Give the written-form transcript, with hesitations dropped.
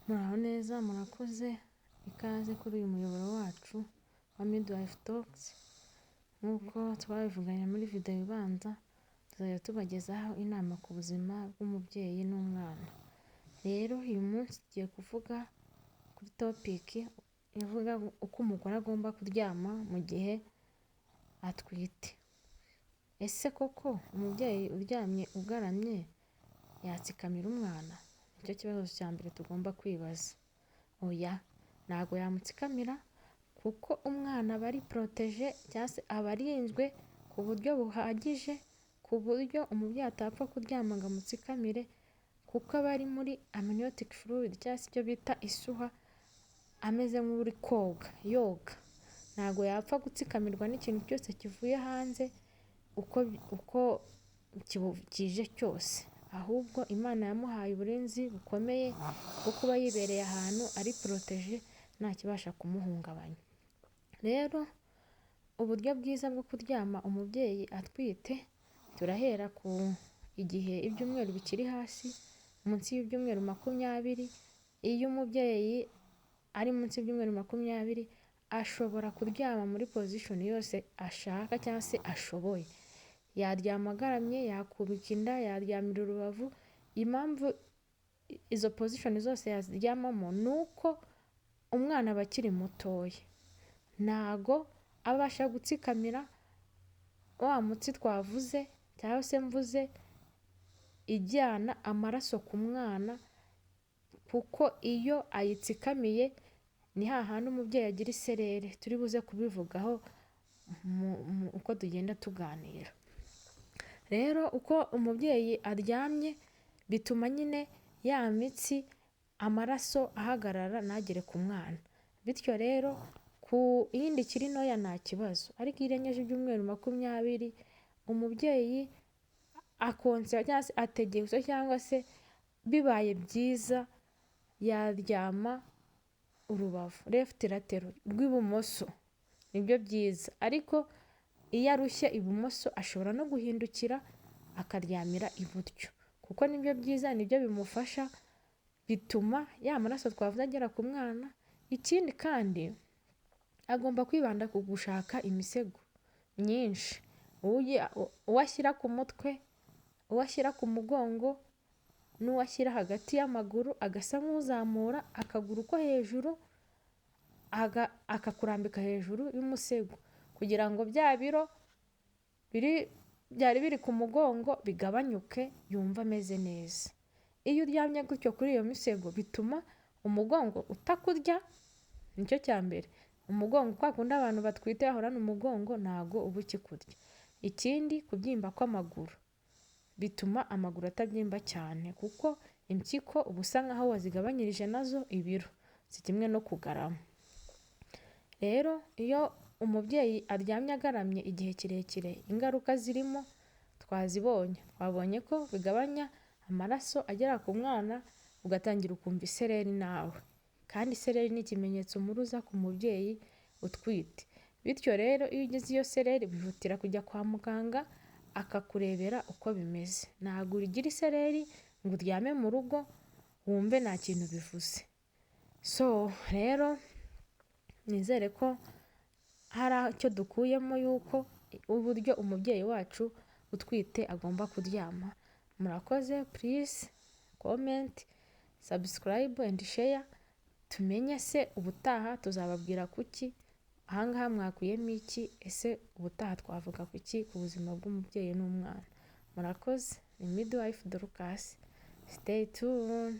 Muraho neza murakoze ikaze kuri uyu muyoboro wacu wa Midwife Talks. Nk'uko twabivuganye muri video ibanza, tuzajya tubagezaho inama ku buzima bw'umubyeyi n'umwana. Rero uyu munsi tugiye kuvuga kuri topic ivuga uko umugore agomba kuryama mu gihe atwite. Ese koko umubyeyi uryamye ugaramye yatsikamira umwana? Nicyo kibazo cya mbere tugomba kwibaza. Oya, ntabwo yamutsikamira kuko umwana aba ari protege cyangwa se aba arinzwe ku buryo buhagije, ku buryo umubyeyi atapfa kuryama ngo amutsikamire kuko aba ari muri amniotic fluid cyangwa se icyo bita isuha, ameze nk'uri yoga. Ntabwo yapfa gutsikamirwa n'ikintu cyose kivuye hanze uko kije cyose. Ahubwo Imana yamuhaye uburinzi bukomeye bwo kuba yibereye ahantu ari protege nta kibasha kumuhungabanya. Rero uburyo bwiza bwo kuryama umubyeyi atwite, turahera ku igihe ibyumweru bikiri hasi, munsi y'ibyumweru 20. Iyo umubyeyi ari munsi y'ibyumweru 20 ashobora kuryama muri position yose ashaka cyangwa se ashoboye. Yaryama agaramye, yakubika inda, yaryamira urubavu. Impamvu izo position zose yaziryamamo ni uko umwana aba akiri mutoya, ntago abasha gutsikamira wa mutsi twavuze cyangwa se mvuze ijyana amaraso ku mwana, kuko iyo ayitsikamiye ni hahandi umubyeyi agira iserere. Turi buze kubivugaho uko tugenda tuganira. Rero uko umubyeyi aryamye bituma nyine ya mitsi amaraso ahagarara ntagere ku mwana. Bityo rero ku yindi kiri ntoya nta kibazo, ariko iyo irengeje ibyumweru 20 umubyeyi akonsa cyangwa se ategereje cyangwa se bibaye byiza yaryama urubavu left lateral rw'ibumoso, nibyo byiza. Ariko iyo arushye ibumoso ashobora no guhindukira akaryamira iburyo, kuko nibyo byiza, nibyo bimufasha, bituma ya maraso twavuze agera ku mwana. Ikindi kandi agomba kwibanda ku gushaka imisego myinshi, uwashyira ku mutwe, uwashyira ku mugongo, n'uwashyira hagati y'amaguru, agasa nk'uzamura akaguru ko hejuru akakurambika hejuru y'umusego, kugira ngo bya biro byari biri ku mugongo bigabanyuke, yumva ameze neza. Iyo uryamye gutyo kuri iyo misego bituma umugongo utakurya, nicyo cya mbere. Umugongo kwa kundi abantu batwite bahorana umugongo, ntago uba ukikurya. Ikindi, kubyimba kw'amaguru bituma amaguru atabyimba cyane, kuko impyiko uba usa nkaho wazigabanyirije nazo ibiro, si kimwe no kugarama. Rero iyo umubyeyi aryamye agaramye igihe kirekire, ingaruka zirimo twazibonye. Twabonye ko bigabanya amaraso agera ku mwana, ugatangira ukumva isereri nawe, kandi isereri ni ikimenyetso mpuruza ku mubyeyi utwite. Bityo rero iyo ugize iyo sereri bihutira kujya kwa muganga akakurebera uko bimeze. Ntabwo ugira isereri ngo uryame mu rugo wumve nta kintu bivuze. Rero nizere ko hari icyo dukuyemo yuko uburyo umubyeyi wacu utwite agomba kuryama. Murakoze, please comment, subscribe and share. Tumenye se ubutaha tuzababwira kuki, ahangaha mwakuyemo iki, ese ubutaha twavuga kuki ku buzima bw'umubyeyi n'umwana. Murakoze. Ni Midwife Dorcas. Stay tuned.